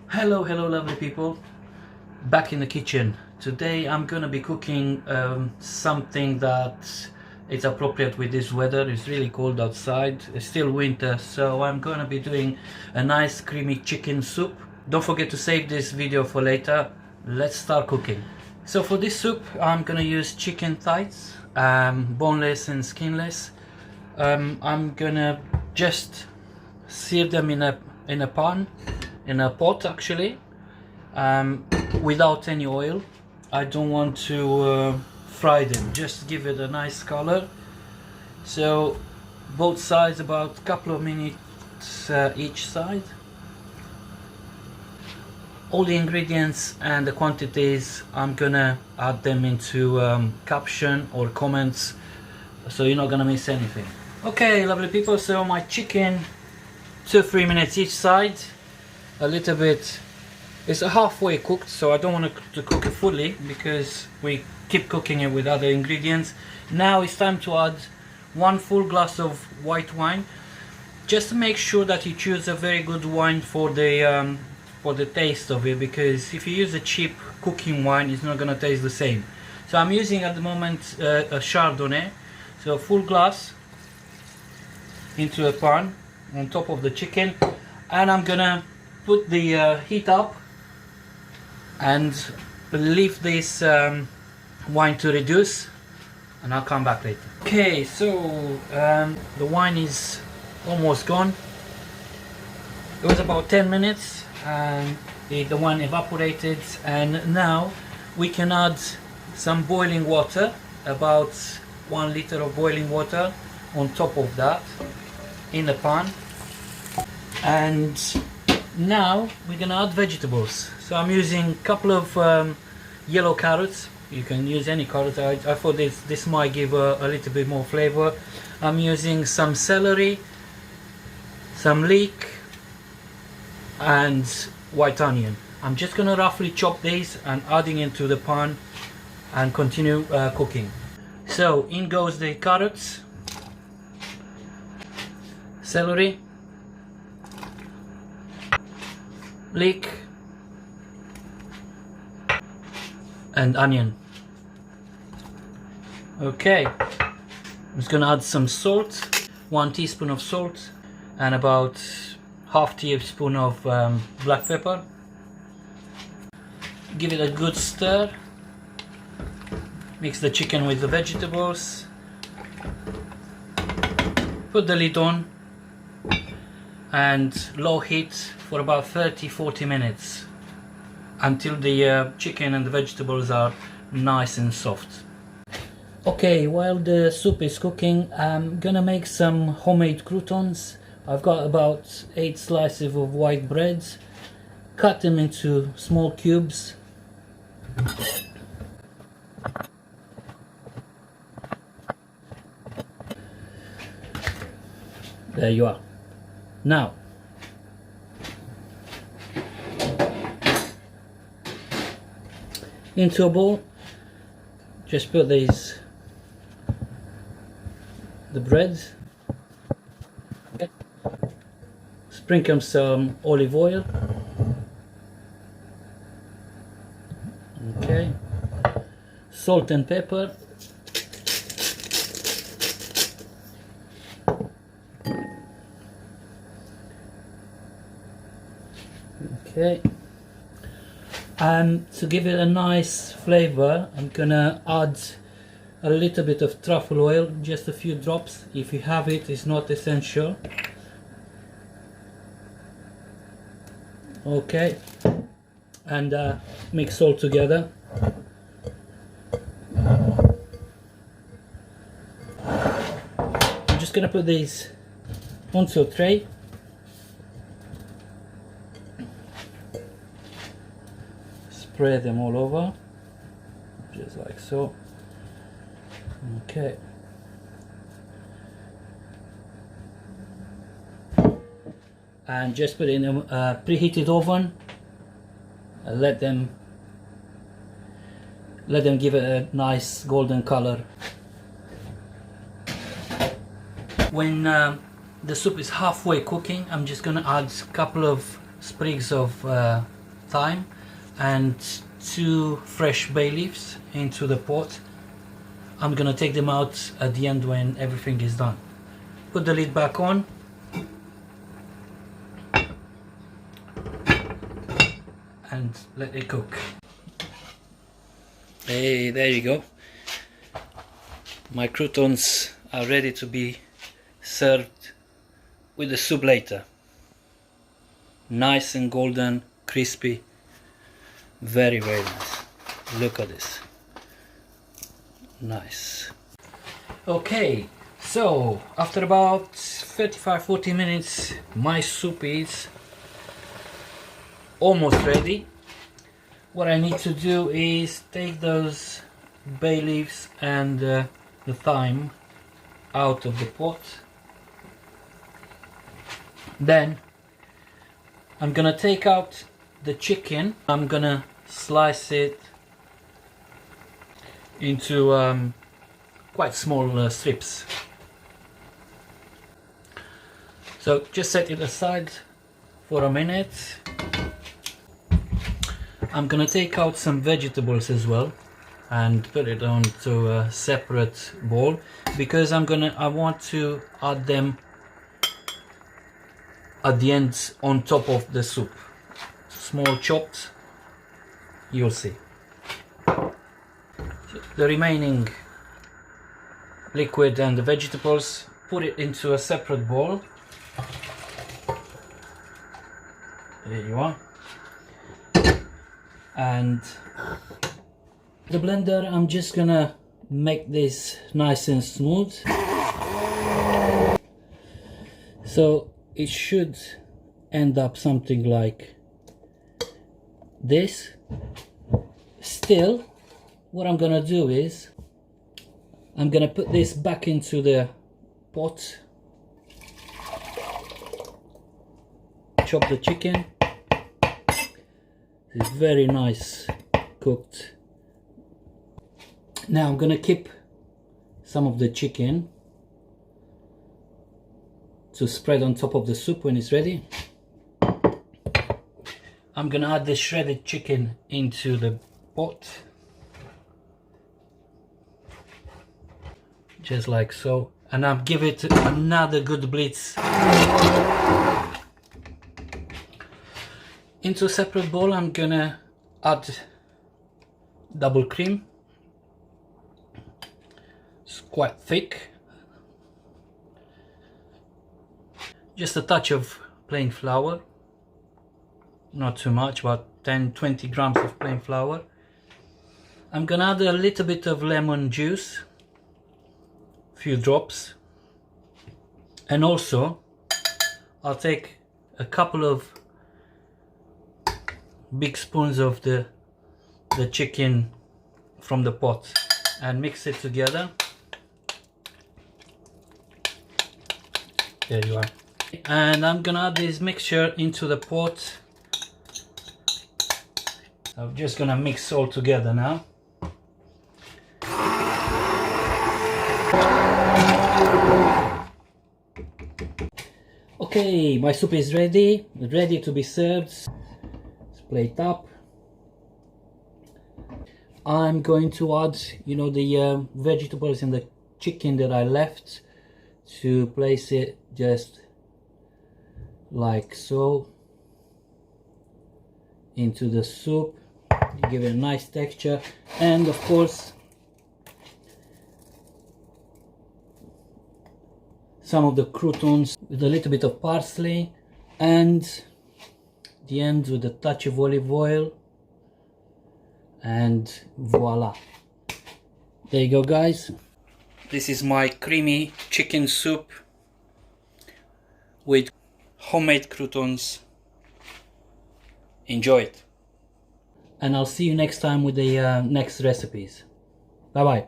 Hello lovely people, back in the kitchen. Today I'm gonna be cooking something that is appropriate with this weather. It's really cold outside, it's still winter, so I'm gonna be doing a nice creamy chicken soup. Don't forget to save this video for later. Let's start cooking. So for this soup I'm gonna use chicken thighs, boneless and skinless. I'm gonna just sear them in a pan, in a pot actually, without any oil. I don't want to fry them, just give it a nice color. So both sides about a couple of minutes each side. All the ingredients and the quantities I'm gonna add them into caption or comments, so you're not gonna miss anything. Okay lovely people, so my chicken, 2-3 minutes each side, a little bit, it's halfway cooked, so I don't want to cook it fully because we keep cooking it with other ingredients. Now it's time to add 1 full glass of white wine. Just to make sure that you choose a very good wine for the taste of it, because if you use a cheap cooking wine it's not going to taste the same. So I'm using at the moment a Chardonnay, so a full glass into a pan on top of the chicken, and I'm gonna put the heat up and leave this wine to reduce, and I'll come back later. Okay, so the wine is almost gone. It was about 10 minutes and the wine evaporated, and now we can add some boiling water, about 1 liter of boiling water on top of that in the pan. And now we're gonna add vegetables. So I'm using a couple of yellow carrots. You can use any carrot. I thought this might give a little bit more flavor. I'm using some celery, some leek, and white onion. I'm just gonna roughly chop these and adding into the pan and continue cooking. So in goes the carrots, celery, leek, and onion. Okay, I'm just gonna add some salt, 1 teaspoon of salt, and about ½ teaspoon of black pepper. Give it a good stir. Mix the chicken with the vegetables. Put the lid on and low heat for about 30-40 minutes until the chicken and the vegetables are nice and soft. Okay, while the soup is cooking, I'm gonna make some homemade croutons. I've got about 8 slices of white bread. Cut them into small cubes. There you are. Now into a bowl, just put the bread, okay. Sprinkle some olive oil, okay, salt and pepper, okay. And to give it a nice flavor, I'm gonna add a little bit of truffle oil, just a few drops. If you have it, it's not essential. Okay, and mix all together. I'm just gonna put these onto a tray. Spread them all over, just like so. Okay. And just put it in a preheated oven. Let them give it a nice golden color. When the soup is halfway cooking, I'm just gonna add a couple of sprigs of thyme and 2 fresh bay leaves into the pot. I'm gonna take them out at the end when everything is done. Put the lid back on. And let it cook. Hey, there you go. My croutons are ready to be served with the soup later. Nice and golden, crispy. Very, very nice. Look at this. Nice. Okay, so after about 35-40 minutes, my soup is almost ready. What I need to do is take those bay leaves and the thyme out of the pot. Then I'm gonna take out the chicken. I'm gonna slice it into quite small strips. So just set it aside for a minute. I'm gonna take out some vegetables as well and put it onto a separate bowl because I want to add them at the end on top of the soup. Small chopped, you'll see. The remaining liquid and the vegetables, put it into a separate bowl. There you are. And the blender, I'm just gonna make this nice and smooth. So it should end up something like this. Still, what I'm gonna do is I'm gonna put this back into the pot, chop the chicken. It's very nice cooked. Now I'm gonna keep some of the chicken to spread on top of the soup when it's ready. I'm gonna add the shredded chicken into the pot, just like so, and I'll give it another good blitz. Into a separate bowl, I'm gonna add double cream. It's quite thick. Just a touch of plain flour. Not too much, about 10-20 grams of plain flour. I'm gonna add a little bit of lemon juice, a few drops, and also I'll take a couple of big spoons of the chicken from the pot and mix it together. There you are. And I'm gonna add this mixture into the pot. I'm just gonna mix all together now. Okay, my soup is ready to be served. Let's plate up. I'm going to add, the vegetables and the chicken that I left, to place it just like so into the soup. Give it a nice texture, and of course some of the croutons with a little bit of parsley, and the end with a touch of olive oil, and voila, there you go, guys. This is my creamy chicken soup with homemade croutons. Enjoy it, and I'll see you next time with the next recipes. Bye bye.